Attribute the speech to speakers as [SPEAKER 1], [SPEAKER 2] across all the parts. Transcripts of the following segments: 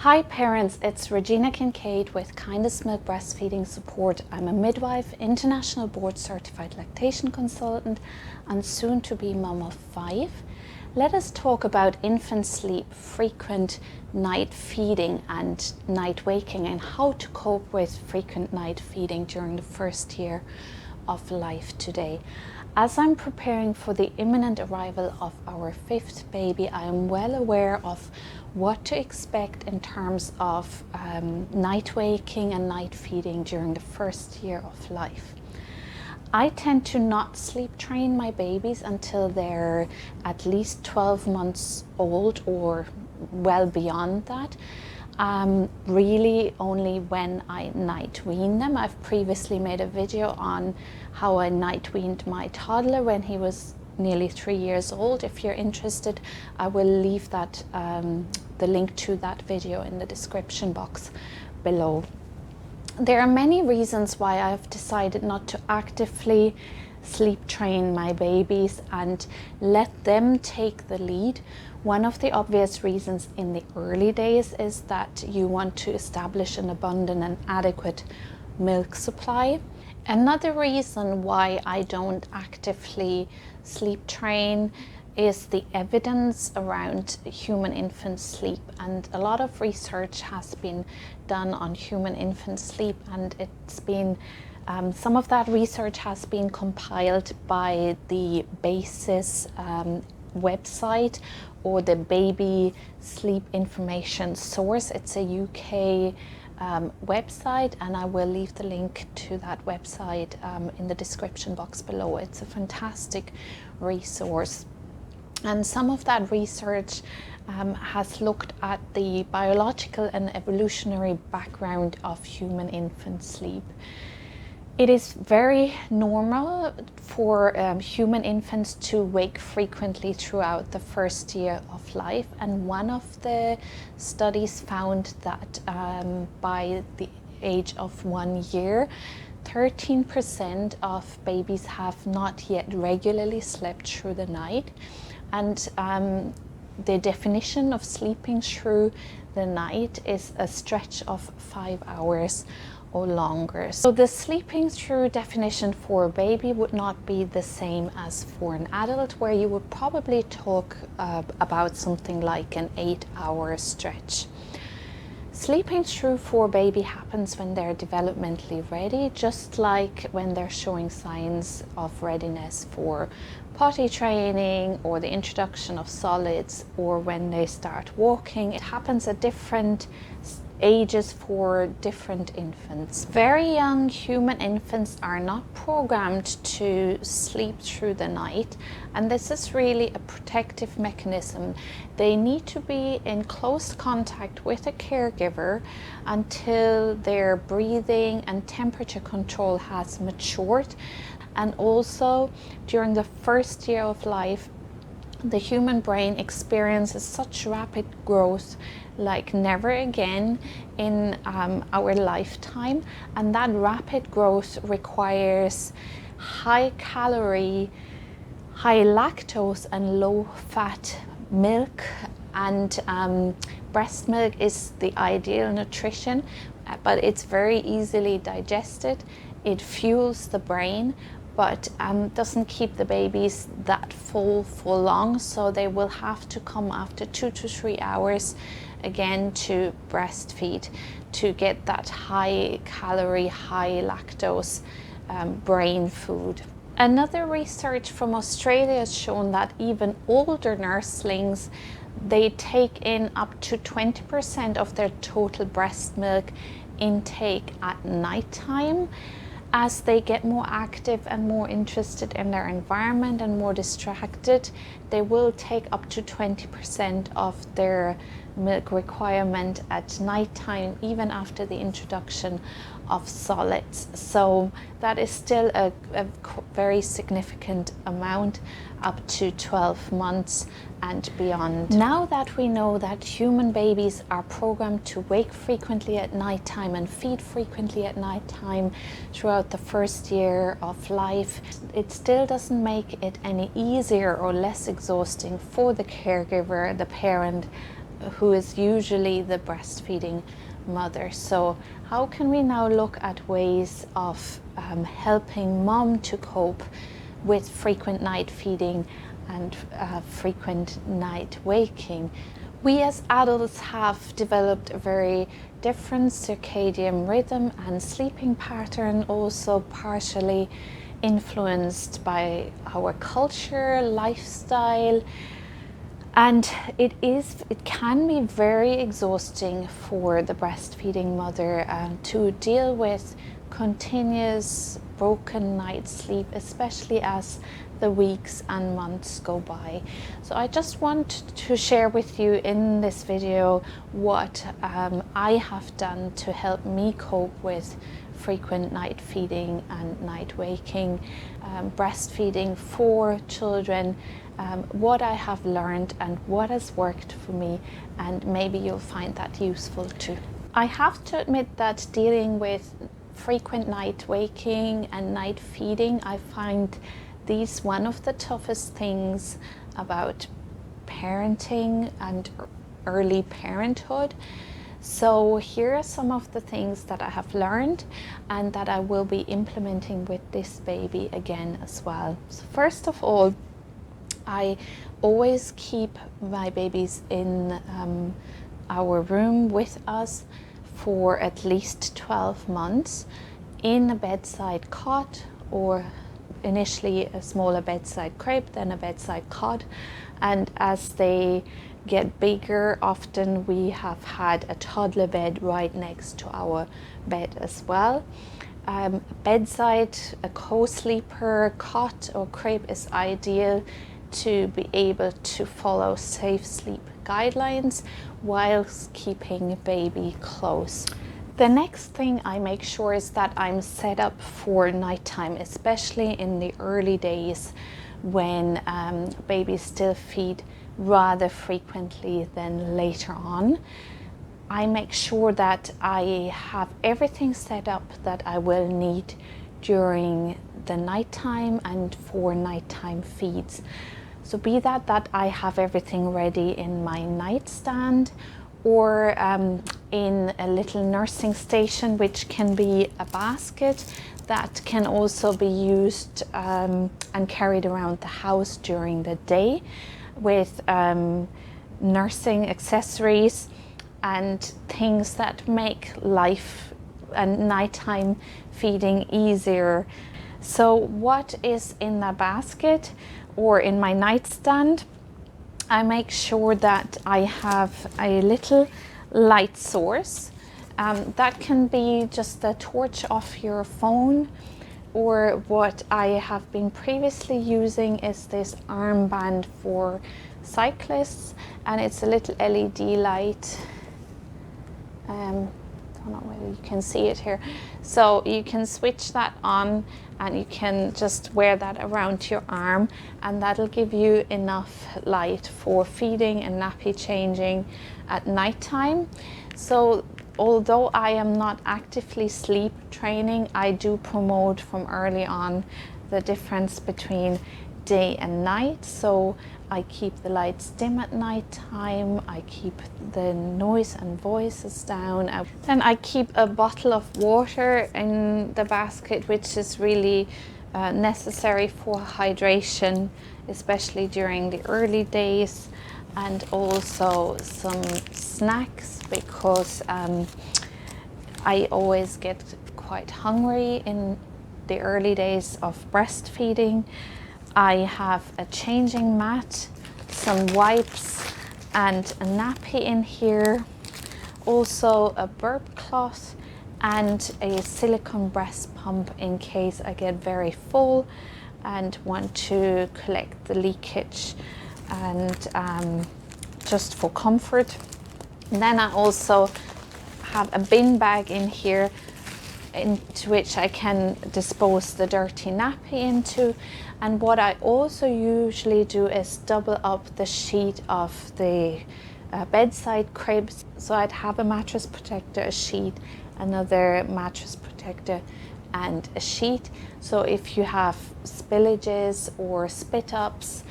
[SPEAKER 1] Hi parents, it's Regina Kincaid with Kindest Milk Breastfeeding Support. I'm a midwife, international board certified lactation consultant and soon to be mum of 5. Let us talk about infant sleep, frequent night feeding and night waking, and how to cope with frequent night feeding during the first year of life today. As I'm preparing for the imminent arrival of our 5th baby, I am well aware of what to expect in terms of night waking and night feeding during the first year of life. I tend to not sleep train my babies until they're at least 12 months old or well beyond that. Really only when I night wean them. I've previously made a video on how I night weaned my toddler when he was nearly 3 years old. If you're interested, I will leave that the link to that video in the description box below. There are many reasons why I've decided not to actively sleep train my babies and let them take the lead. One of the obvious reasons in the early days is that you want to establish an abundant and adequate milk supply. Another reason why I don't actively sleep train is the evidence around human infant sleep, and a lot of research has been done on human infant sleep, and it's been some of that research has been compiled by the BASIS website or the Baby Sleep Information Source. It's a UK website, and I will leave the link to that website in the description box below. It's a fantastic resource. And some of that research has looked at the biological and evolutionary background of human infant sleep. It is very normal for human infants to wake frequently throughout the first year of life, and one of the studies found that by the age of 1 year, 13% of babies have not yet regularly slept through the night. And the definition of sleeping through the night is a stretch of 5 hours or longer. So the sleeping through definition for a baby would not be the same as for an adult, where you would probably talk about something like an 8-hour stretch. Sleeping through for a baby happens when they're developmentally ready, just like when they're showing signs of readiness for potty training or the introduction of solids, or when they start walking. It happens at different ages for different infants. Very young human infants are not programmed to sleep through the night, and this is really a protective mechanism. They need to be in close contact with a caregiver until their breathing and temperature control has matured. And also during the first year of life, the human brain experiences such rapid growth like never again in our lifetime, and that rapid growth requires high calorie, high lactose and low fat milk, and breast milk is the ideal nutrition, but it's very easily digested. It fuels the brain, but doesn't keep the babies that full for long, so they will have to come after 2 to 3 hours again to breastfeed to get that high calorie, high lactose brain food. Another research from Australia has shown that even older nurslings, they take in up to 20% of their total breast milk intake at nighttime. As they get more active and more interested in their environment and more distracted, they will take up to 20% of their milk requirement at nighttime, even after the introduction of solids. So that is still a very significant amount, up to 12 months and beyond. Now that we know that human babies are programmed to wake frequently at nighttime and feed frequently at nighttime throughout the first year of life, it still doesn't make it any easier or less exhausting for the caregiver, the parent, who is usually the breastfeeding mother. So how can we now look at ways of helping mom to cope with frequent night feeding and frequent night waking? We as adults have developed a very different circadian rhythm and sleeping pattern, also partially influenced by our culture, lifestyle, and it can be very exhausting for the breastfeeding mother to deal with continuous broken night sleep, especially as the weeks and months go by. So I just want to share with you in this video what I have done to help me cope with frequent night feeding and night waking, breastfeeding for children, what I have learned and what has worked for me, and maybe you'll find that useful too. I have to admit that dealing with frequent night waking and night feeding, I find these one of the toughest things about parenting and early parenthood. So here are some of the things that I have learned and that I will be implementing with this baby again as well. So first of all, I always keep my babies in our room with us for at least 12 months in a bedside cot, or initially a smaller bedside crib, then a bedside cot. And as they get bigger, often we have had a toddler bed right next to our bed as well. Bedside, a co-sleeper cot or crib is ideal to be able to follow safe sleep guidelines whilst keeping baby close. The next thing I make sure is that I'm set up for nighttime, especially in the early days when babies still feed rather frequently than later on. I make sure that I have everything set up that I will need during the nighttime and for nighttime feeds. So be that I have everything ready in my nightstand, or in a little nursing station, which can be a basket that can also be used and carried around the house during the day, with nursing accessories and things that make life and nighttime feeding easier. So what is in the basket or in my nightstand? I make sure that I have a little light source. That can be just a torch off your phone, or what I have been previously using is this armband for cyclists, and it's a little LED light. I don't know whether you can see it here. So you can switch that on and you can just wear that around your arm, and that'll give you enough light for feeding and nappy changing at nighttime. So although I am not actively sleep training, I do promote from early on the difference between day and night. So I keep the lights dim at night time, I keep the noise and voices down. Then I keep a bottle of water in the basket, which is really necessary for hydration, especially during the early days, and also some snacks, because I always get quite hungry in the early days of breastfeeding. I have a changing mat, some wipes and a nappy in here, also a burp cloth and a silicone breast pump in case I get very full and want to collect the leakage, and just for comfort. And then I also have a bin bag in here into which I can dispose the dirty nappy into. And what I also usually do is double up the sheet of the bedside cribs. So I'd have a mattress protector, a sheet, another mattress protector and a sheet. So if you have spillages or spit ups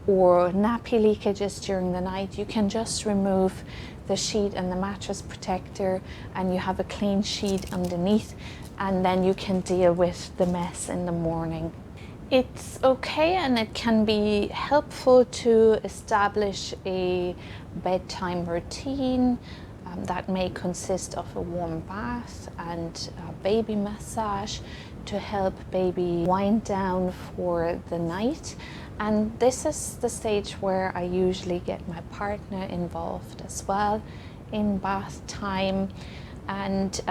[SPEAKER 1] or nappy leakages during the night, you can just remove the sheet and the mattress protector and you have a clean sheet underneath, and then you can deal with the mess in the morning. It's okay and it can be helpful to establish a bedtime routine that may consist of a warm bath and a baby massage to help baby wind down for the night. And this is the stage where I usually get my partner involved as well in bath time. And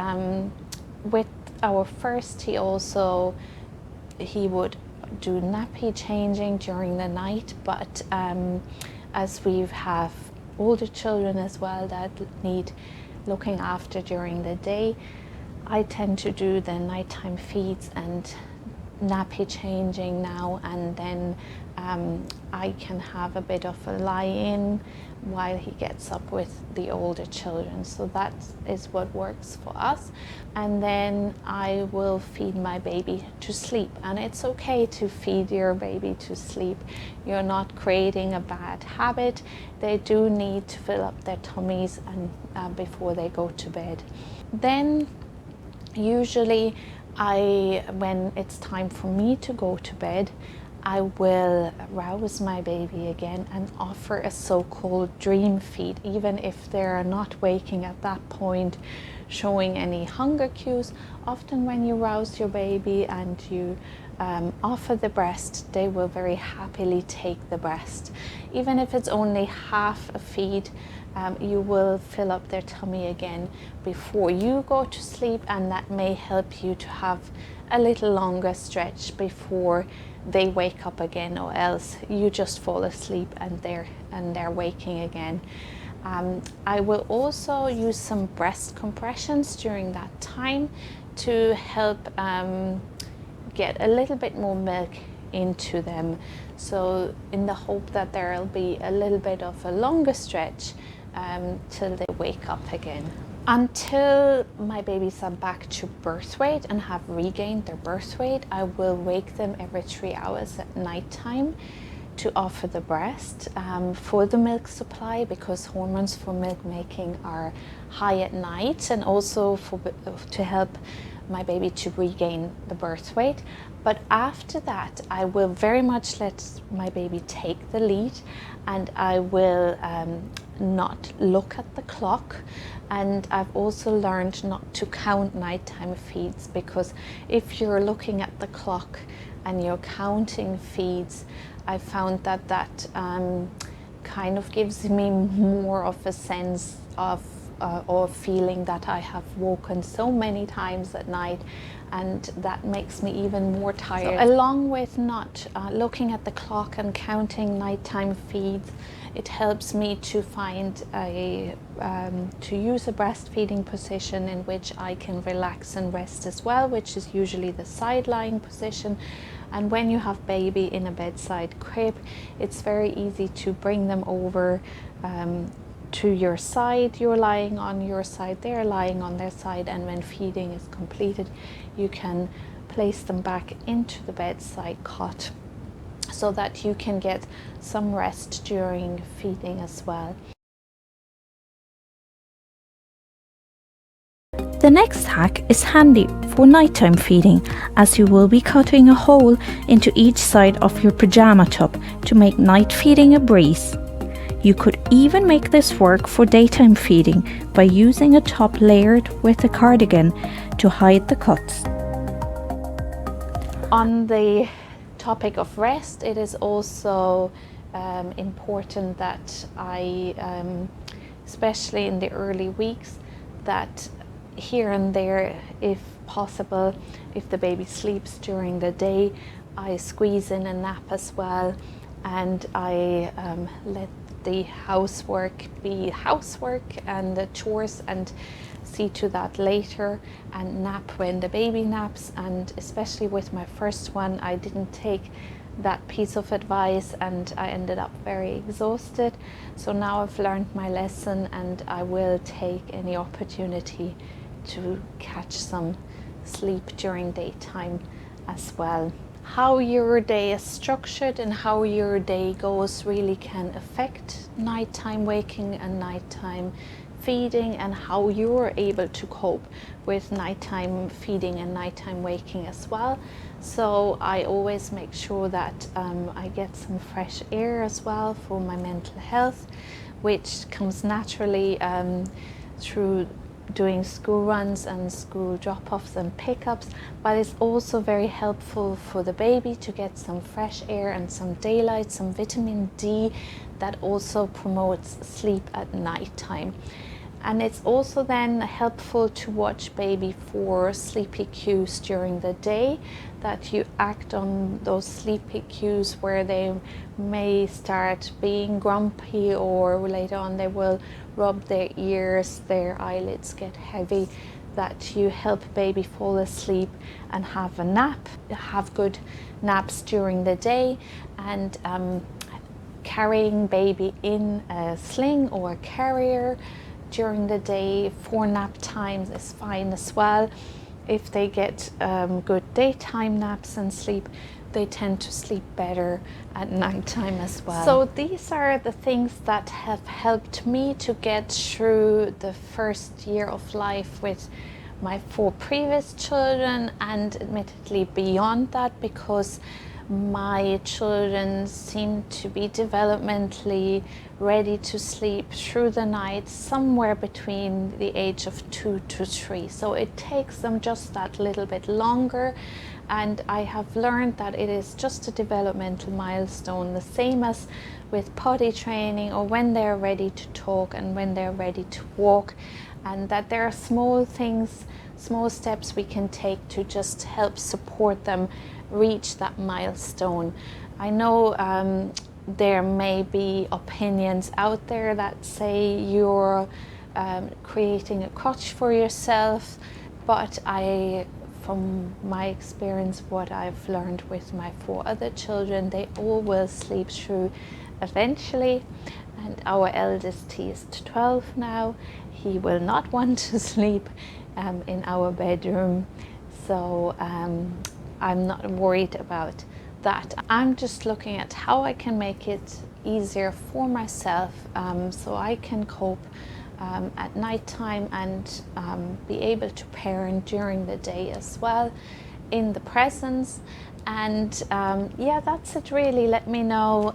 [SPEAKER 1] with our first, he would do nappy changing during the night, but as we have older children as well that need looking after during the day, I tend to do the nighttime feeds and nappy changing now, and then I can have a bit of a lie-in while he gets up with the older children. So that is what works for us. And then I will feed my baby to sleep. And it's okay to feed your baby to sleep. You're not creating a bad habit. They do need to fill up their tummies and before they go to bed. Then usually when it's time for me to go to bed, I will rouse my baby again and offer a so-called dream feed, even if they're not waking at that point, showing any hunger cues. Often when you rouse your baby and you offer the breast, they will very happily take the breast. Even if it's only half a feed, you will fill up their tummy again before you go to sleep, and that may help you to have a little longer stretch before they wake up again, or else you just fall asleep and they're waking again. I will also use some breast compressions during that time to help get a little bit more milk into them, so in the hope that there'll be a little bit of a longer stretch till they wake up again. Until my babies are back to birth weight and have regained their birth weight, I will wake them every 3 hours at night time to offer the breast for the milk supply, because hormones for milk making are high at night, and also to help my baby to regain the birth weight. But after that, I will very much let my baby take the lead, and I will not look at the clock. And I've also learned not to count nighttime feeds, because if you're looking at the clock and you're counting feeds, I found that kind of gives me more of a sense of or feeling that I have woken so many times at night, and that makes me even more tired. So, along with not looking at the clock and counting nighttime feeds, it helps me to find to use a breastfeeding position in which I can relax and rest as well, which is usually the side lying position. And when you have baby in a bedside crib, it's very easy to bring them over to your side. You're lying on your side, they're lying on their side, and when feeding is completed, you can place them back into the bedside cot so that you can get some rest during feeding as well.
[SPEAKER 2] The next hack is handy for nighttime feeding, as you will be cutting a hole into each side of your pajama top to make night feeding a breeze. You could even make this work for daytime feeding by using a top layered with a cardigan to hide the cuts.
[SPEAKER 1] On the topic of rest, it is also important that I, especially in the early weeks, that here and there, if possible, if the baby sleeps during the day, I squeeze in a nap as well, and I let the housework be housework and the chores, and see to that later, and nap when the baby naps. And especially with my first one, I didn't take that piece of advice and I ended up very exhausted. So now I've learned my lesson, and I will take any opportunity to catch some sleep during daytime as well. how your day is structured and how your day goes really can affect nighttime waking and nighttime feeding, and how you're able to cope with nighttime feeding and nighttime waking as well. So I always make sure that I get some fresh air as well for my mental health, which comes naturally through doing school runs and school drop-offs and pickups, but it's also very helpful for the baby to get some fresh air and some daylight, some vitamin D that also promotes sleep at night time. And it's also then helpful to watch baby for sleepy cues during the day, that you act on those sleepy cues where they may start being grumpy, or later on they will rub their ears, their eyelids get heavy, that you help baby fall asleep and have a nap, have good naps during the day. And carrying baby in a sling or a carrier during the day for nap times is fine as well. If they get good daytime naps and sleep, they tend to sleep better at nighttime as well. So these are the things that have helped me to get through the first year of life with my 4 previous children, and admittedly beyond that, because my children seem to be developmentally ready to sleep through the night somewhere between the age of 2 to 3. So it takes them just that little bit longer, and I have learned that it is just a developmental milestone, the same as with potty training, or when they're ready to talk and when they're ready to walk, and that there are small things, small steps we can take to just help support them reach that milestone. I know there may be opinions out there that say you're creating a crutch for yourself, but from my experience, what I've learned with my 4 other children, they all will sleep through eventually. And our eldest, he is 12 now, he will not want to sleep in our bedroom, so I'm not worried about that. I'm just looking at how I can make it easier for myself, so I can cope at nighttime and be able to parent during the day as well in the presence. And yeah, that's it really. Let me know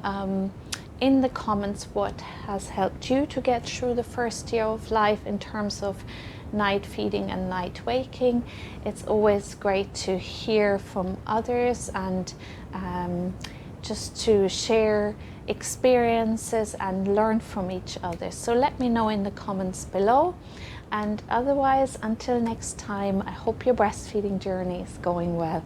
[SPEAKER 1] in the comments what has helped you to get through the first year of life in terms of night feeding and night waking. It's always great to hear from others and just to share experiences and learn from each other. So let me know in the comments below, and otherwise, until next time, I hope your breastfeeding journey is going well.